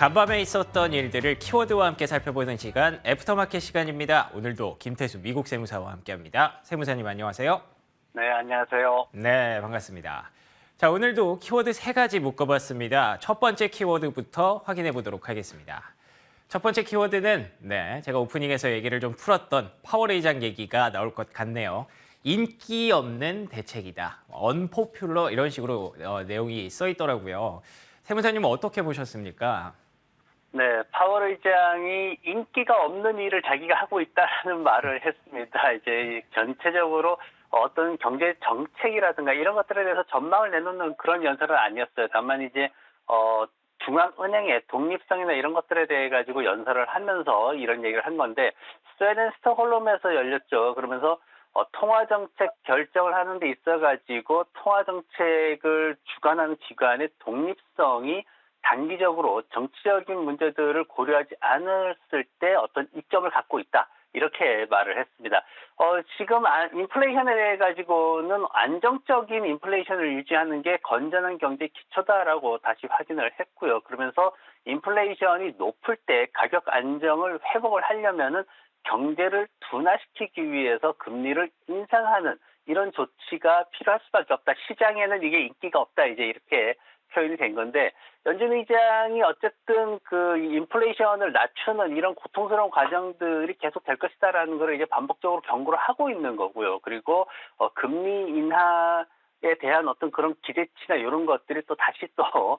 간밤에 있었던 일들을 키워드와 함께 살펴보는 시간, 애프터마켓 시간입니다. 오늘도 김태수 미국 세무사와 함께합니다. 세무사님 안녕하세요. 네, 안녕하세요. 네, 반갑습니다. 자, 오늘도 키워드 3가지 묶어봤습니다. 첫 번째 키워드부터 확인해 보도록 하겠습니다. 첫 번째 키워드는 제가 오프닝에서 얘기를 좀 풀었던 파워레이장 얘기가 나올 것 같네요. 인기 없는 대책이다. 언포퓰러 이런 식으로 내용이 써 있더라고요. 세무사님은 어떻게 보셨습니까? 네, 파월 의장이 인기가 없는 일을 자기가 하고 있다는 말을 했습니다. 이제 전체적으로 어떤 경제 정책이라든가 이런 것들에 대해서 전망을 내놓는 그런 연설은 아니었어요. 다만 이제 중앙은행의 독립성이나 이런 것들에 대해 가지고 연설을 하면서 이런 얘기를 한 건데, 스웨덴 스톡홀름에서 열렸죠. 그러면서 통화정책 결정을 하는 데 있어가지고 통화정책을 주관하는 기관의 독립성이 단기적으로 정치적인 문제들을 고려하지 않았을 때 어떤 이점을 갖고 있다. 이렇게 말을 했습니다. 지금 인플레이션에 대해 가지고는 안정적인 인플레이션을 유지하는 게 건전한 경제 기초다라고 다시 확인을 했고요. 그러면서 인플레이션이 높을 때 가격 안정을 회복을 하려면은 경제를 둔화시키기 위해서 금리를 인상하는 이런 조치가 필요할 수밖에 없다. 시장에는 이게 인기가 없다. 이제 이렇게 표현이 된 건데, 연준 의장이 어쨌든 그 인플레이션을 낮추는 이런 고통스러운 과정들이 계속 될 것이다라는 걸 이제 반복적으로 경고를 하고 있는 거고요. 그리고 금리 인하에 대한 어떤 그런 기대치나 이런 것들이 또 다시 또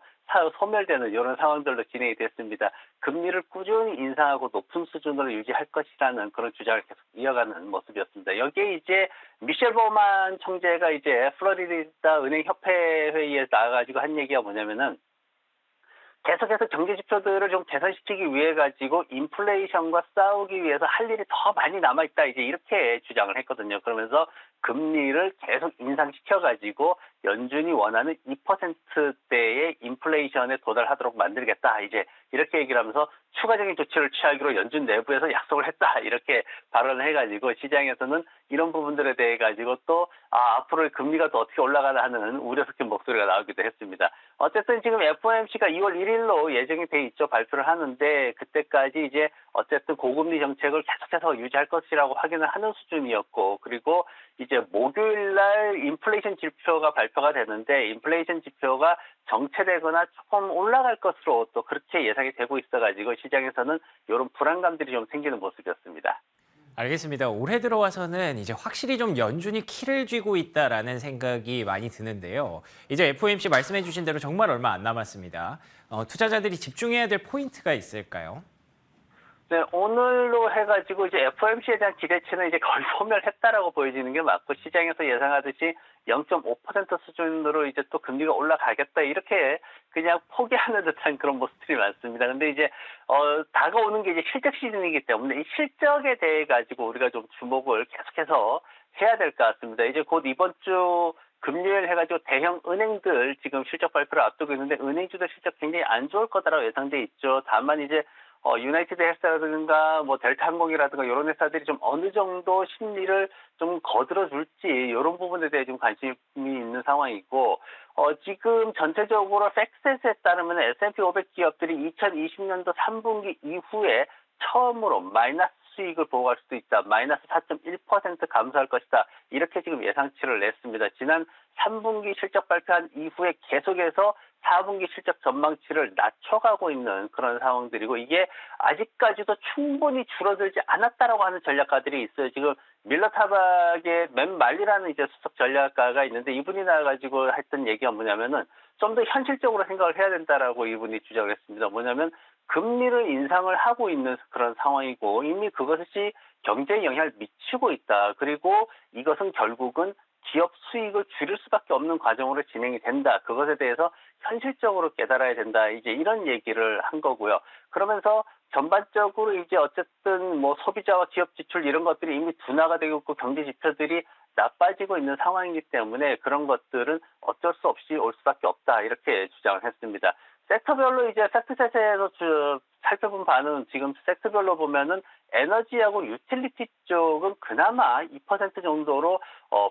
소멸되는 이런 상황들로 진행이 됐습니다. 금리를 꾸준히 인상하고 높은 수준으로 유지할 것이라는 그런 주장을 계속 이어가는 모습이었습니다. 여기에 이제 미셸 버만 총재가 이제 플로리다 은행협회 회의에 나와가지고 한 얘기가 뭐냐면은, 계속해서 경제 지표들을 좀 개선시키기 위해 가지고 인플레이션과 싸우기 위해서 할 일이 더 많이 남아있다. 이제 이렇게 주장을 했거든요. 그러면서 금리를 계속 인상시켜 가지고 연준이 원하는 2%대의 인플레이션에 도달하도록 만들겠다. 이제 이렇게 얘기를 하면서 추가적인 조치를 취하기로 연준 내부에서 약속을 했다. 이렇게 발언을 해가지고 시장에서는 이런 부분들에 대해 가지고 또 앞으로의 금리가 또 어떻게 올라가나 하는 우려 섞인 목소리가 나오기도 했습니다. 어쨌든 지금 FOMC가 2월 1일로 예정이 돼 있죠. 발표를 하는데, 그때까지 이제 어쨌든 고금리 정책을 계속해서 유지할 것이라고 확인을 하는 수준이었고, 그리고 이제 목요일 날 인플레이션 지표가 발표가 되는데, 인플레이션 지표가 정체되거나 조금 올라갈 것으로 또 그렇게 예상이 되고 있어가지고 시장에서는 이런 불안감들이 좀 생기는 모습이었습니다. 알겠습니다. 올해 들어와서는 이제 확실히 좀 연준이 키를 쥐고 있다라는 생각이 많이 드는데요. 이제 FOMC 말씀해 주신 대로 정말 얼마 안 남았습니다. 투자자들이 집중해야 될 포인트가 있을까요? 네, 오늘로 해가지고 이제 FOMC에 대한 기대치는 이제 거의 소멸했다라고 보여지는 게 맞고, 시장에서 예상하듯이 0.5% 수준으로 이제 또 금리가 올라가겠다 이렇게 그냥 포기하는 듯한 그런 모습들이 많습니다. 근데 이제 다가오는 게 이제 실적 시즌이기 때문에 이 실적에 대해 가지고 우리가 좀 주목을 계속해서 해야 될 것 같습니다. 이제 곧 이번 주 금요일 해가지고 대형 은행들 지금 실적 발표를 앞두고 있는데, 은행주들 실적 굉장히 안 좋을 거다라고 예상돼 있죠. 다만 이제 유나이티드 헬스라든가 뭐 델타 항공이라든가 이런 회사들이 좀 어느 정도 심리를 좀 거들어 줄지 이런 부분에 대해 좀 관심이 있는 상황이고, 지금 전체적으로 팩셋에 따르면 S&P 500 기업들이 2020년도 3분기 이후에 처음으로 마이너스 수익을 보고할 수도 있다. 마이너스 4.1% 감소할 것이다. 이렇게 지금 예상치를 냈습니다. 지난 3분기 실적 발표한 이후에 계속해서 4분기 실적 전망치를 낮춰가고 있는 그런 상황들이고, 이게 아직까지도 충분히 줄어들지 않았다라고 하는 전략가들이 있어요. 지금 밀러 타박의 맨 말리라는 이제 수석 전략가가 있는데, 이분이 나와가지고 했던 얘기가 뭐냐면은 좀 더 현실적으로 생각을 해야 된다라고 이분이 주장을 했습니다. 뭐냐면 금리를 인상을 하고 있는 그런 상황이고, 이미 그것이 경제에 영향을 미치고 있다. 그리고 이것은 결국은 기업 수익을 줄일 수밖에 없는 과정으로 진행이 된다. 그것에 대해서 현실적으로 깨달아야 된다. 이제 이런 얘기를 한 거고요. 그러면서 전반적으로 이제 어쨌든 뭐 소비자와 기업 지출 이런 것들이 이미 둔화가 되고 있고 경제 지표들이 나빠지고 있는 상황이기 때문에 그런 것들은 어쩔 수 없이 올 수밖에 없다. 이렇게 주장을 했습니다. 섹터별로 이제 팩트셋에서 살펴본 바는 지금 섹터별로 보면은 에너지하고 유틸리티 쪽은 그나마 2% 정도로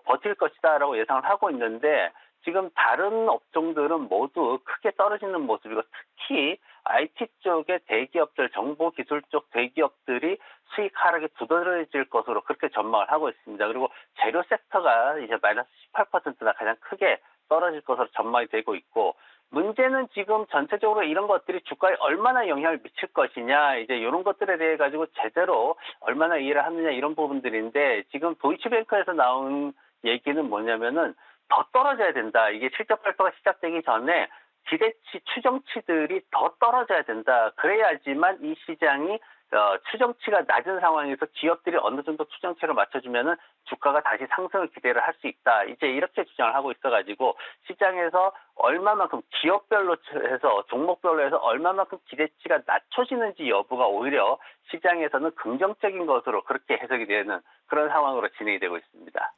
버틸 것이다라고 예상을 하고 있는데, 지금 다른 업종들은 모두 크게 떨어지는 모습이고, 특히 IT 쪽의 대기업들, 정보기술 쪽 대기업들이 수익 하락이 두드러질 것으로 그렇게 전망을 하고 있습니다. 그리고 재료 섹터가 이제 마이너스 18%나 가장 크게 떨어질 것으로 전망이 되고 있고, 문제는 지금 전체적으로 이런 것들이 주가에 얼마나 영향을 미칠 것이냐, 이제 이런 것들에 대해 가지고 제대로 얼마나 이해를 하느냐, 이런 부분들인데, 지금 도이치뱅크에서 나온 얘기는 뭐냐면은 더 떨어져야 된다. 이게 실적 발표가 시작되기 전에 기대치, 추정치들이 더 떨어져야 된다. 그래야지만 이 시장이 추정치가 낮은 상황에서 기업들이 어느 정도 추정치를 맞춰주면은 주가가 다시 상승을 기대를 할 수 있다. 이제 이렇게 주장을 하고 있어가지고 시장에서 얼마만큼 기업별로 해서 종목별로 해서 얼마만큼 기대치가 낮춰지는지 여부가 오히려 시장에서는 긍정적인 것으로 그렇게 해석이 되는 그런 상황으로 진행이 되고 있습니다.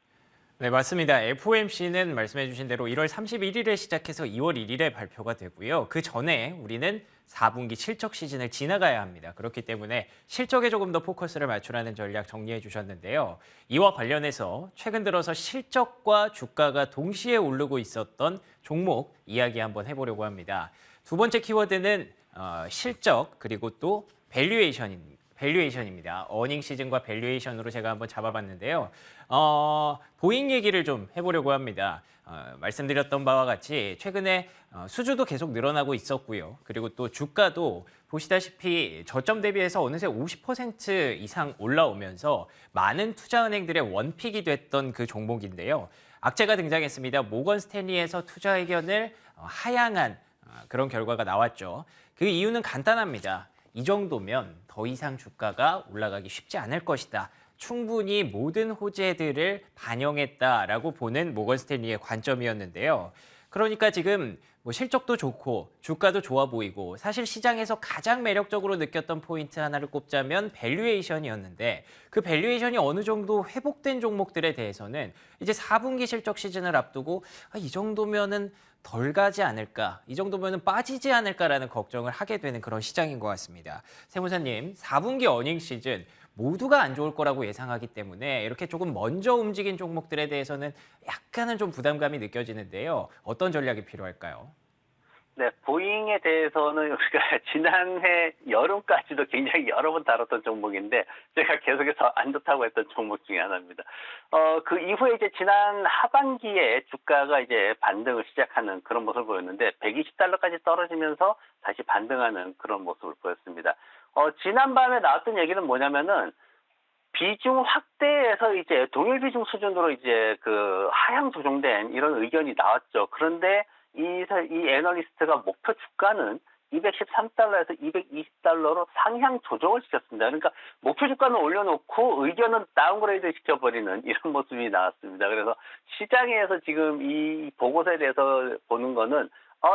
네, 맞습니다. FOMC는 말씀해 주신 대로 1월 31일에 시작해서 2월 1일에 발표가 되고요. 그 전에 우리는 4분기 실적 시즌을 지나가야 합니다. 그렇기 때문에 실적에 조금 더 포커스를 맞추라는 전략 정리해 주셨는데요. 이와 관련해서 최근 들어서 실적과 주가가 동시에 오르고 있었던 종목 이야기 한번 해보려고 합니다. 두 번째 키워드는 실적 그리고 또 밸류에이션입니다. 어닝 시즌과 밸류에이션으로 제가 한번 잡아봤는데요. 보잉 얘기를 좀 해보려고 합니다. 말씀드렸던 바와 같이 최근에 수주도 계속 늘어나고 있었고요. 그리고 또 주가도 보시다시피 저점 대비해서 어느새 50% 이상 올라오면서 많은 투자은행들의 원픽이 됐던 그 종목인데요. 악재가 등장했습니다. 모건 스탠리에서 투자 의견을 하향한 그런 결과가 나왔죠. 그 이유는 간단합니다. 이 정도면 더 이상 주가가 올라가기 쉽지 않을 것이다. 충분히 모든 호재들을 반영했다라고 보는 모건 스탠리의 관점이었는데요. 그러니까 지금 뭐 실적도 좋고 주가도 좋아 보이고 사실 시장에서 가장 매력적으로 느꼈던 포인트 하나를 꼽자면 밸류에이션이었는데 그 밸류에이션이 어느 정도 회복된 종목들에 대해서는 이제 4분기 실적 시즌을 앞두고 이 정도면은 덜 가지 않을까, 이 정도면은 빠지지 않을까라는 걱정을 하게 되는 그런 시장인 것 같습니다. 세무사님, 4분기 어닝 시즌 모두가 안 좋을 거라고 예상하기 때문에 이렇게 조금 먼저 움직인 종목들에 대해서는 약간은 좀 부담감이 느껴지는데요. 어떤 전략이 필요할까요? 네, 보잉에 대해서는 우리가 지난해 여름까지도 굉장히 여러 번 다뤘던 종목인데 제가 계속해서 안 좋다고 했던 종목 중에 하나입니다. 그 이후에 이제 지난 하반기에 주가가 이제 반등을 시작하는 그런 모습을 보였는데 120달러까지 떨어지면서 다시 반등하는 그런 모습을 보였습니다. 지난밤에 나왔던 얘기는 뭐냐면은 비중 확대해서 이제 동일 비중 수준으로 이제 그 하향 조정된 이런 의견이 나왔죠. 그런데 이 애널리스트가 목표 주가는 213달러에서 220달러로 상향 조정을 시켰습니다. 그러니까 목표 주가는 올려놓고 의견은 다운그레이드 시켜버리는 이런 모습이 나왔습니다. 그래서 시장에서 지금 이 보고서에 대해서 보는 거는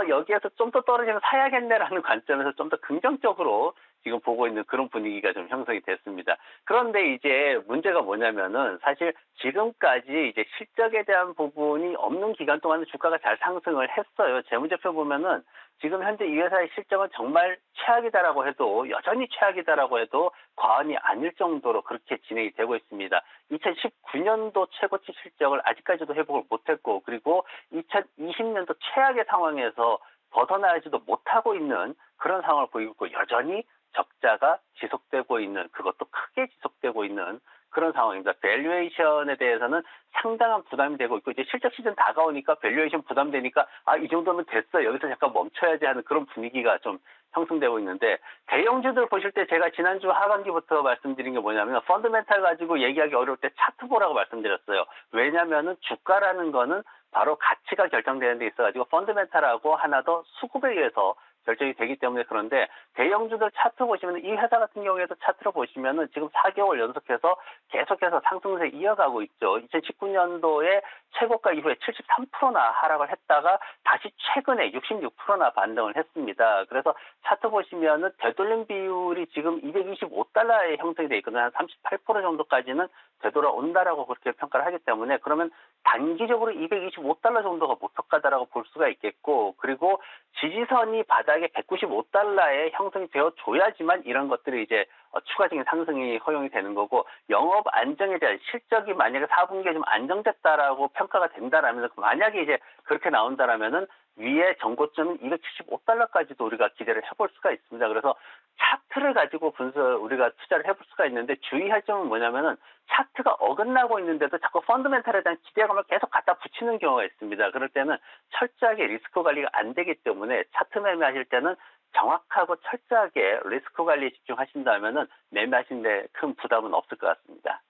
여기에서 좀 더 떨어지면 사야겠네라는 관점에서 좀 더 긍정적으로 지금 보고 있는 그런 분위기가 좀 형성이 됐습니다. 그런데 이제 문제가 뭐냐면은 사실 지금까지 이제 실적에 대한 부분이 없는 기간 동안은 주가가 잘 상승을 했어요. 재무제표 보면은 지금 현재 이 회사의 실적은 정말 최악이다라고 해도 여전히 최악이다라고 해도 과언이 아닐 정도로 그렇게 진행이 되고 있습니다. 2019년도 최고치 실적을 아직까지도 회복을 못했고 그리고 2020년도 최악의 상황에서 벗어나지도 못하고 있는 그런 상황을 보이고 있고 여전히 적자가 지속되고 있는 그것도 크게 지속되고 있는 그런 상황입니다. 밸류에이션에 대해서는 상당한 부담이 되고 있고 이제 실적 시즌 다가오니까 밸류에이션 부담되니까 이 정도면 됐어 여기서 잠깐 멈춰야지 하는 그런 분위기가 좀 형성되고 있는데 대형주들 보실 때 제가 지난주 하반기부터 말씀드린 게 뭐냐면 펀더멘탈 가지고 얘기하기 어려울 때 차트 보라고 말씀드렸어요. 왜냐하면은 주가라는 거는 바로 가치가 결정되는 데 있어가지고 펀더멘탈하고 하나 더 수급에 의해서 결정이 되기 때문에 그런데 대형주들 차트 보시면 이 회사 같은 경우에도 차트로 보시면은 지금 4개월 연속해서 계속해서 상승세 이어가고 있죠. 2019년도에 최고가 이후에 73%나 하락을 했다가 다시 최근에 66%나 반등을 했습니다. 그래서 차트 보시면은 되돌림 비율이 지금 225달러에 형성이 돼 있거든요. 한 38% 정도까지는 되돌아온다라고 그렇게 평가를 하기 때문에 그러면 단기적으로 225달러 정도가 목표가다라고 볼 수가 있겠고 그리고 지지선이 바닥에 195달러에 형성이 되어 줘야지만 이런 것들이 이제 추가적인 상승이 허용이 되는 거고 영업 안정에 대한 실적이 만약에 4분기에 좀 안정됐다라고 평가가 된다라면 만약에 이제 그렇게 나온다라면은 위에 전고점인 275달러까지도 우리가 기대를 해볼 수가 있습니다. 그래서 차트를 가지고 우리가 투자를 해볼 수가 있는데 주의할 점은 뭐냐면은 차트가 어긋나고 있는데도 자꾸 펀더멘탈에 대한 기대감을 계속 갖다 붙이는 경우가 있습니다. 그럴 때는 철저하게 리스크 관리가 안 되기 때문에 차트 매매하실 때는 정확하고 철저하게 리스크 관리에 집중하신다면은 매매하신 데 큰 부담은 없을 것 같습니다.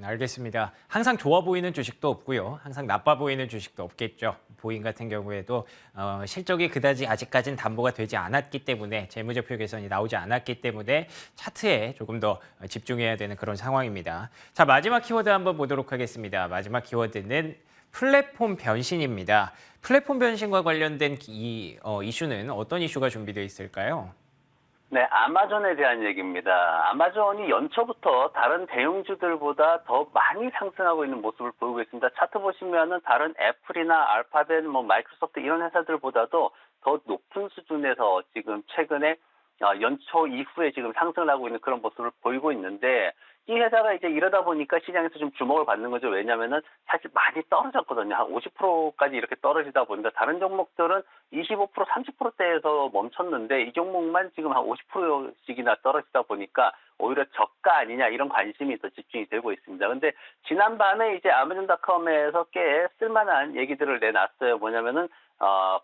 알겠습니다. 항상 좋아 보이는 주식도 없고요. 항상 나빠 보이는 주식도 없겠죠. 보잉 같은 경우에도 실적이 그다지 아직까지는 담보가 되지 않았기 때문에 재무제표 개선이 나오지 않았기 때문에 차트에 조금 더 집중해야 되는 그런 상황입니다. 자, 마지막 키워드 한번 보도록 하겠습니다. 마지막 키워드는 플랫폼 변신입니다. 플랫폼 변신과 관련된 이슈는 어떤 이슈가 준비되어 있을까요? 네, 아마존에 대한 얘기입니다. 아마존이 연초부터 다른 대형주들보다 더 많이 상승하고 있는 모습을 보이고 있습니다. 차트 보시면은 다른 애플이나 알파벳, 마이크로소프트 이런 회사들보다도 더 높은 수준에서 지금 최근에 연초 이후에 지금 상승을 하고 있는 그런 모습을 보이고 있는데 이 회사가 이제 이러다 보니까 시장에서 좀 주목을 받는 거죠. 왜냐면은 사실 많이 떨어졌거든요. 한 50%까지 이렇게 떨어지다 보니까 다른 종목들은 25%, 30%대에서 멈췄는데 이 종목만 지금 한 50%씩이나 떨어지다 보니까 오히려 저가 아니냐 이런 관심이 더 집중이 되고 있습니다. 근데 지난밤에 이제 아마존닷컴에서 꽤 쓸만한 얘기들을 내놨어요. 뭐냐면은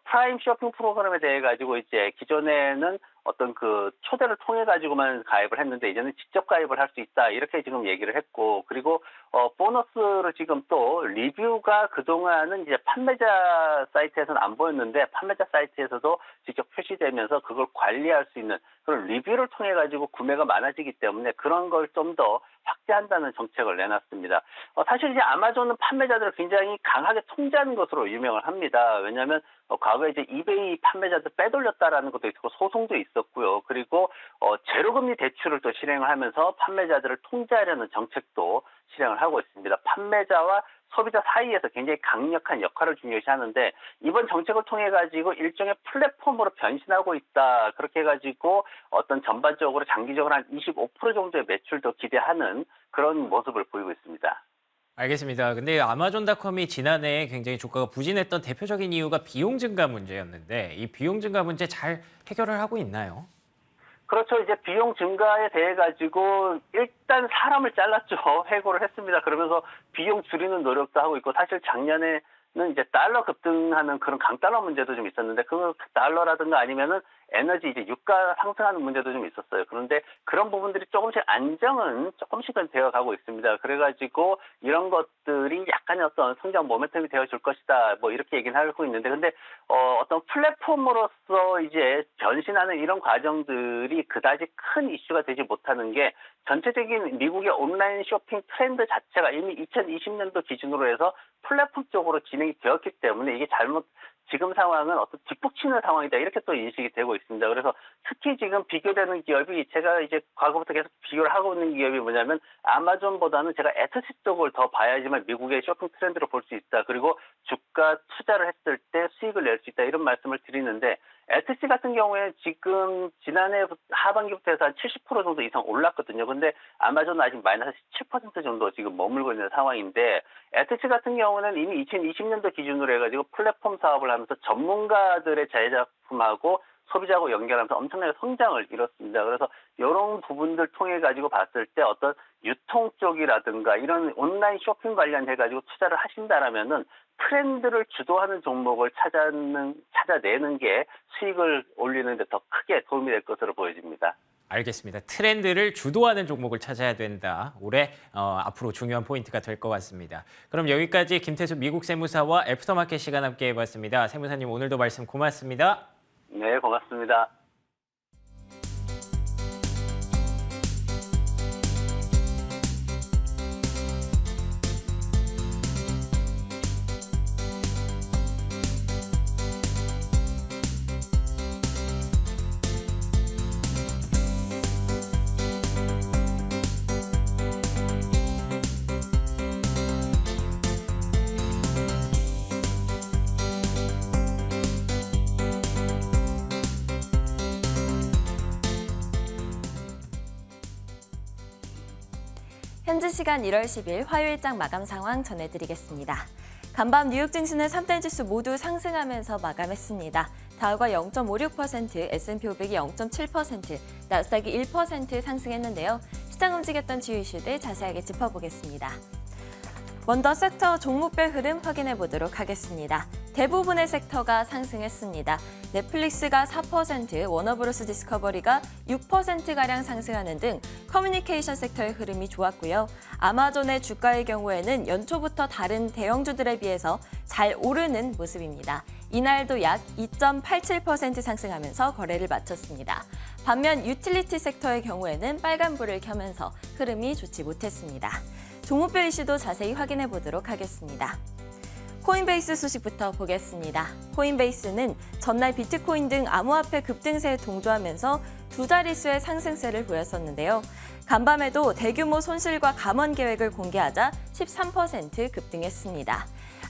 프라임 쇼핑 프로그램에 대해 가지고 이제 기존에는 어떤 그 초대를 통해 가지고만 가입을 했는데 이제는 직접 가입을 할 수 있다 이렇게 지금 얘기를 했고 그리고 보너스를 지금 또 리뷰가 그동안은 이제 판매자 사이트에서는 안 보였는데 판매자 사이트에서도 직접 표시되면서 그걸 관리할 수 있는 그런 리뷰를 통해 가지고 구매가 많아지기 때문에 그런 걸 좀 더 확대한다는 정책을 내놨습니다. 사실 이제 아마존은 판매자들을 굉장히 강하게 통제하는 것으로 유명을 합니다. 왜냐하면 과거에 이제 이베이 판매자들 빼돌렸다라는 것도 있었고 소송도 있었고요. 그리고 제로금리 대출을 또 실행을 하면서 판매자들을 통제하려는 정책도 실행을 하고 있습니다. 판매자와 소비자 사이에서 굉장히 강력한 역할을 중요시하는데 이번 정책을 통해 가지고 일종의 플랫폼으로 변신하고 있다. 그렇게 해가지고 어떤 전반적으로 장기적으로 한 25% 정도의 매출도 기대하는 그런 모습을 보이고 있습니다. 알겠습니다. 근데 아마존닷컴이 지난해 굉장히 주가가 부진했던 대표적인 이유가 비용 증가 문제였는데 이 비용 증가 문제 잘 해결을 하고 있나요? 그렇죠. 이제 비용 증가에 대해 가지고 일단 사람을 잘랐죠. 해고를 했습니다. 그러면서 비용 줄이는 노력도 하고 있고 사실 작년에는 이제 달러 급등하는 그런 강달러 문제도 좀 있었는데 그 달러라든가 아니면은 에너지 이제 유가 상승하는 문제도 좀 있었어요. 그런데 그런 부분들이 조금씩 안정은 조금씩은 되어가고 있습니다. 그래가지고 이런 것들이 약간의 어떤 성장 모멘텀이 되어줄 것이다. 뭐 이렇게 얘기는 하고 있는데 근데 어떤 플랫폼으로서 이제 변신하는 이런 과정들이 그다지 큰 이슈가 되지 못하는 게 전체적인 미국의 온라인 쇼핑 트렌드 자체가 이미 2020년도 기준으로 해서 플랫폼 쪽으로 진행이 되었기 때문에 이게 지금 상황은 어떤 뒷북치는 상황이다 이렇게 또 인식이 되고 있습니다. 그래서 특히 지금 비교되는 기업이 제가 이제 과거부터 계속 비교를 하고 있는 기업이 뭐냐면 아마존보다는 제가 에트시 쪽을 더 봐야지만 미국의 쇼핑 트렌드를 볼 수 있다. 그리고 주가 투자를 했을 때 수익을 낼 수 있다 이런 말씀을 드리는데 에트시 같은 경우에 지금 지난해 하반기부터 해서 한 70% 정도 이상 올랐거든요. 근데 아마존은 아직 마이너스 17% 정도 지금 머물고 있는 상황인데 에트시 같은 경우는 이미 2020년도 기준으로 해가지고 플랫폼 사업을 하면서 전문가들의 제작품하고 소비자하고 연결하면서 엄청나게 성장을 이뤘습니다. 그래서 이런 부분들 통해 가지고 봤을 때 어떤 유통 쪽이라든가 이런 온라인 쇼핑 관련해 가지고 투자를 하신다라면은 트렌드를 주도하는 종목을 찾아내는 게 수익을 올리는 데 더 크게 도움이 될 것으로 보여집니다. 알겠습니다. 트렌드를 주도하는 종목을 찾아야 된다. 올해 앞으로 중요한 포인트가 될 것 같습니다. 그럼 여기까지 김태수 미국 세무사와 애프터마켓 시간 함께 해봤습니다. 세무사님 오늘도 말씀 고맙습니다. 네, 고맙습니다. 현지 시간 1월 10일 화요일장 마감 상황 전해드리겠습니다. 간밤 뉴욕 증시는 3대 지수 모두 상승하면서 마감했습니다. 다우가 0.56%, S&P 500이 0.7%, 나스닥이 1% 상승했는데요. 시장 움직였던 주요 이슈들 자세하게 짚어보겠습니다. 먼저 섹터 종목별 흐름 확인해 보도록 하겠습니다. 대부분의 섹터가 상승했습니다. 넷플릭스가 4%, 워너브로스 디스커버리가 6%가량 상승하는 등 커뮤니케이션 섹터의 흐름이 좋았고요. 아마존의 주가의 경우에는 연초부터 다른 대형주들에 비해서 잘 오르는 모습입니다. 이날도 약 2.87% 상승하면서 거래를 마쳤습니다. 반면 유틸리티 섹터의 경우에는 빨간불을 켜면서 흐름이 좋지 못했습니다. 종목별 이슈도 자세히 확인해 보도록 하겠습니다. 코인베이스 소식부터 보겠습니다. 코인베이스는 전날 비트코인 등 암호화폐 급등세에 동조하면서 두 자릿수의 상승세를 보였었는데요. 간밤에도 대규모 손실과 감원 계획을 공개하자 13% 급등했습니다.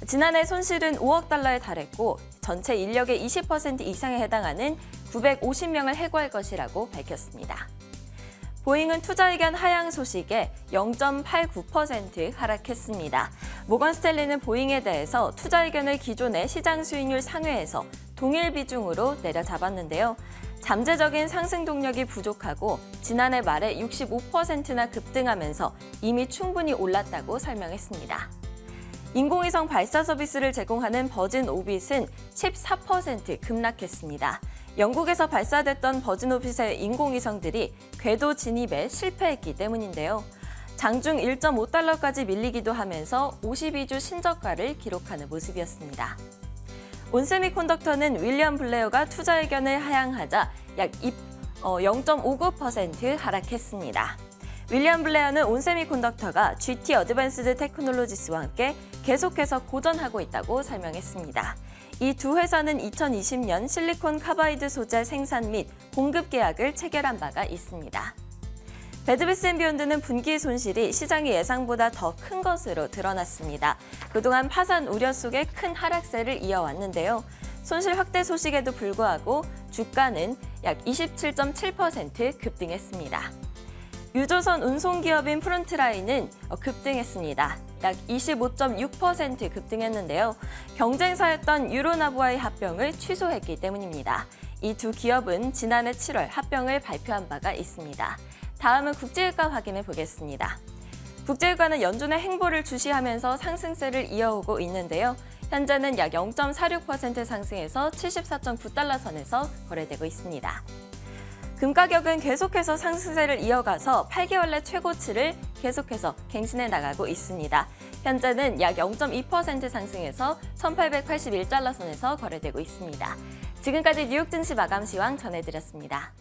지난해 손실은 5억 달러에 달했고 전체 인력의 20% 이상에 해당하는 950명을 해고할 것이라고 밝혔습니다. 보잉은 투자 의견 하향 소식에 0.89% 하락했습니다. 모건 스탠리는 보잉에 대해서 투자 의견을 기존의 시장 수익률 상회에서 동일 비중으로 내려잡았는데요. 잠재적인 상승 동력이 부족하고 지난해 말에 65%나 급등하면서 이미 충분히 올랐다고 설명했습니다. 인공위성 발사 서비스를 제공하는 버진 오빗은 14% 급락했습니다. 영국에서 발사됐던 버진 오빗의 인공위성들이 궤도 진입에 실패했기 때문인데요. 장중 1.5달러까지 밀리기도 하면서 52주 신저가를 기록하는 모습이었습니다. 온세미콘덕터는 윌리엄 블레어가 투자 의견을 하향하자 약 0.59% 하락했습니다. 윌리엄 블레어는 온세미콘덕터가 GT 어드밴스드 테크놀로지스와 함께 계속해서 고전하고 있다고 설명했습니다. 이 두 회사는 2020년 실리콘 카바이드 소재 생산 및 공급 계약을 체결한 바가 있습니다. 배드비스 앤 비욘드는 분기 손실이 시장의 예상보다 더 큰 것으로 드러났습니다. 그동안 파산 우려 속에 큰 하락세를 이어왔는데요. 손실 확대 소식에도 불구하고 주가는 약 27.7% 급등했습니다. 유조선 운송기업인 프론트라인은 급등했습니다. 약 25.6% 급등했는데요. 경쟁사였던 유로나브와의 합병을 취소했기 때문입니다. 이 두 기업은 지난해 7월 합병을 발표한 바가 있습니다. 다음은 국제유가 확인해 보겠습니다. 국제유가는 연준의 행보를 주시하면서 상승세를 이어오고 있는데요. 현재는 약 0.46% 상승해서 74.9달러 선에서 거래되고 있습니다. 금 가격은 계속해서 상승세를 이어가서 8개월 내 최고치를 계속해서 갱신해 나가고 있습니다. 현재는 약 0.2% 상승해서 1,881달러 선에서 거래되고 있습니다. 지금까지 뉴욕 증시 마감 시황 전해드렸습니다.